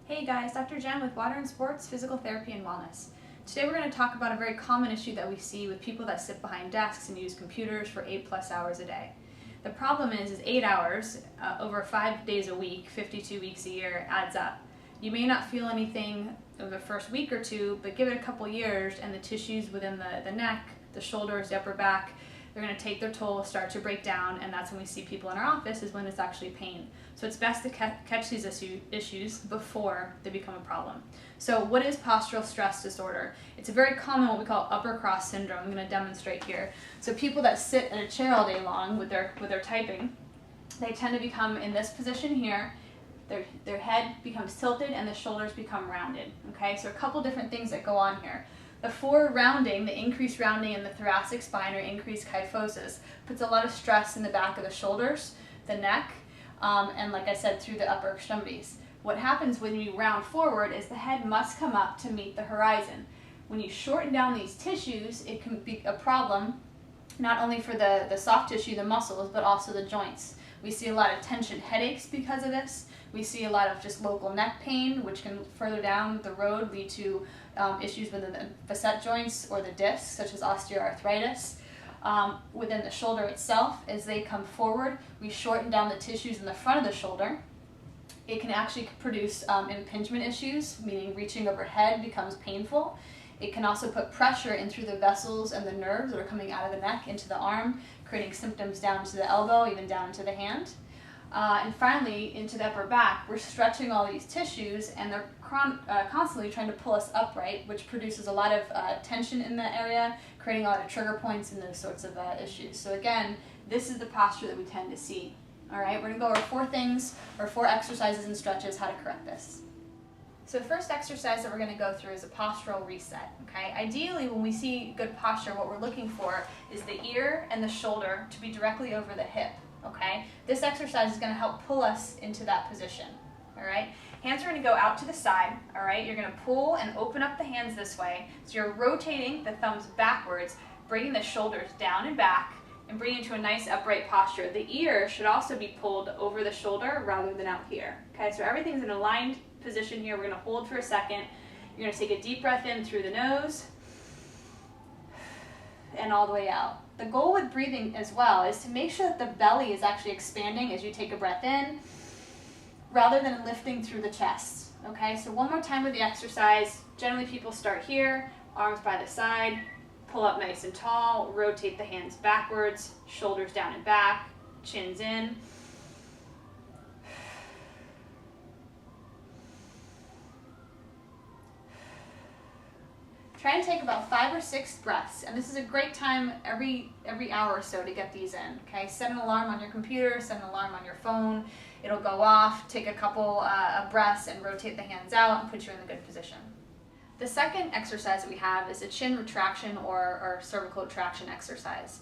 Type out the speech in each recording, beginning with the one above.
Hey guys, Dr. Jen with Water and Sports, Physical Therapy and Wellness. Today we're going to talk about a very common issue that we see with people that sit behind desks and use computers for 8+ hours a day. The problem is 8 hours over 5 days a week, 52 weeks a year, adds up. You may not feel anything over the first week or two, but give it a couple years and the tissues within the neck, the shoulders, the upper back, they're going to take their toll, start to break down, and that's when we see people in our office is when it's actually pain. So it's best to catch these issues before they become a problem. So what is postural stress disorder? It's a very common what we call upper cross syndrome. I'm going to demonstrate here. So people that sit in a chair all day long with their typing, they tend to become in this position here. Their head becomes tilted and the shoulders become rounded. Okay, so a couple different things that go on here. The rounding, the increased rounding in the thoracic spine or increased kyphosis puts a lot of stress in the back of the shoulders, the neck, and like I said, through the upper extremities. What happens when you round forward is the head must come up to meet the horizon. When you shorten down these tissues, it can be a problem not only for the soft tissue, the muscles, but also the joints. We see a lot of tension headaches because of this. We see a lot of just local neck pain, which can further down the road lead to issues within the facet joints or the discs, such as osteoarthritis. Within the shoulder itself, as they come forward, we shorten down the tissues in the front of the shoulder. It can actually produce impingement issues, meaning reaching overhead becomes painful. It can also put pressure in through the vessels and the nerves that are coming out of the neck into the arm, creating symptoms down to the elbow, even down to the hand. And finally, into the upper back, we're stretching all these tissues and they're constantly trying to pull us upright, which produces a lot of tension in that area, creating a lot of trigger points and those sorts of issues. So again, this is the posture that we tend to see. All right, we're going to go over 4 exercises and stretches, how to correct this. So the first exercise that we're going to go through is a postural reset. Okay, ideally when we see good posture, what we're looking for is the ear and the shoulder to be directly over the hip. Okay, this exercise is going to help pull us into that position. All right, hands are going to go out to the side. All right, you're going to pull and open up the hands this way. So you're rotating the thumbs backwards, bringing the shoulders down and back, and bringing it to a nice upright posture. The ear should also be pulled over the shoulder rather than out here. Okay, so everything's in an aligned position here. We're going to hold for a second. You're going to take a deep breath in through the nose and all the way out. The goal with breathing as well is to make sure that the belly is actually expanding as you take a breath in rather than lifting through the chest. Okay, so one more time with the exercise. Generally people start here, arms by the side, pull up nice and tall, rotate the hands backwards, shoulders down and back, chins in. Try and take about 5 or 6 breaths, and this is a great time every hour or so to get these in. Okay, set an alarm on your computer, set an alarm on your phone. It'll go off, take a couple of breaths and rotate the hands out and put you in a good position. The second exercise that we have is a chin retraction or cervical retraction exercise.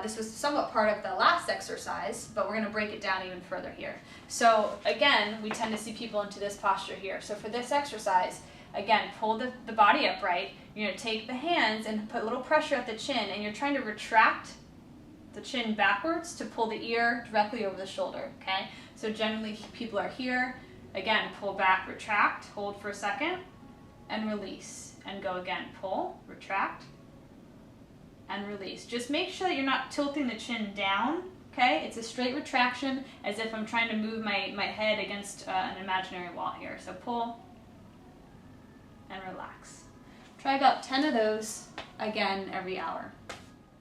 This was somewhat part of the last exercise, but we're going to break it down even further here. So again, we tend to see people into this posture here. So for this exercise, again, pull the body upright. You're going to take the hands and put a little pressure at the chin, and you're trying to retract the chin backwards to pull the ear directly over the shoulder, okay? So generally people are here. Again, pull back, retract, hold for a second, and release. And go again, pull, retract, and release. Just make sure that you're not tilting the chin down, okay? It's a straight retraction as if I'm trying to move my head against an imaginary wall here. So pull, and relax. Try about 10 of those, again, every hour.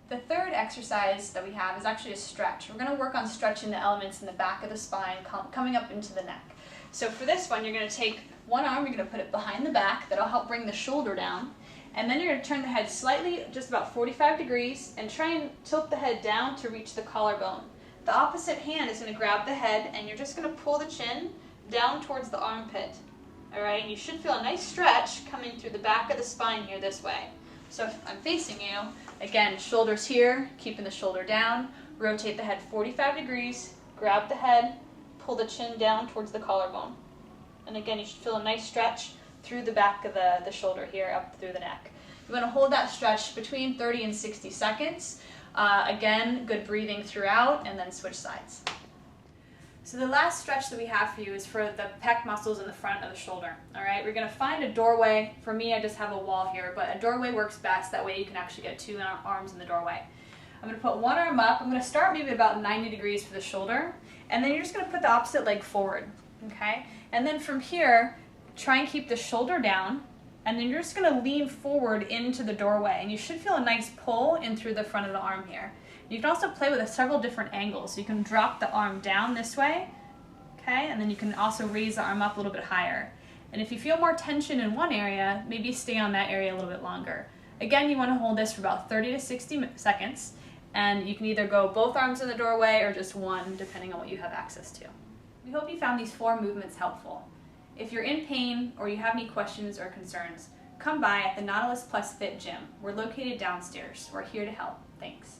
The third exercise that we have is actually a stretch. We're going to work on stretching the elements in the back of the spine, coming up into the neck. So for this one, you're going to take one arm, you're going to put it behind the back. That'll help bring the shoulder down. And then you're going to turn the head slightly, just about 45 degrees, and try and tilt the head down to reach the collarbone. The opposite hand is going to grab the head, and you're just going to pull the chin down towards the armpit. All right, and you should feel a nice stretch coming through the back of the spine here this way. So if I'm facing you, again, shoulders here, keeping the shoulder down, rotate the head 45 degrees, grab the head, pull the chin down towards the collarbone. And again, you should feel a nice stretch through the back of the shoulder here, up through the neck. You want to hold that stretch between 30 and 60 seconds. Again, good breathing throughout, and then switch sides. So the last stretch that we have for you is for the pec muscles in the front of the shoulder. All right, we're going to find a doorway. For me, I just have a wall here, but a doorway works best. That way you can actually get 2 arms in the doorway. I'm going to put one arm up. I'm going to start maybe about 90 degrees for the shoulder, and then you're just going to put the opposite leg forward, okay? And then from here, try and keep the shoulder down, and then you're just going to lean forward into the doorway, and you should feel a nice pull in through the front of the arm here. You can also play with several different angles. So you can drop the arm down this way, okay? And then you can also raise the arm up a little bit higher. And if you feel more tension in one area, maybe stay on that area a little bit longer. Again, you want to hold this for about 30 to 60 seconds, and you can either go both arms in the doorway or just one, depending on what you have access to. We hope you found these 4 movements helpful. If you're in pain or you have any questions or concerns, come by at the Nautilus Plus Fit Gym. We're located downstairs. We're here to help. Thanks.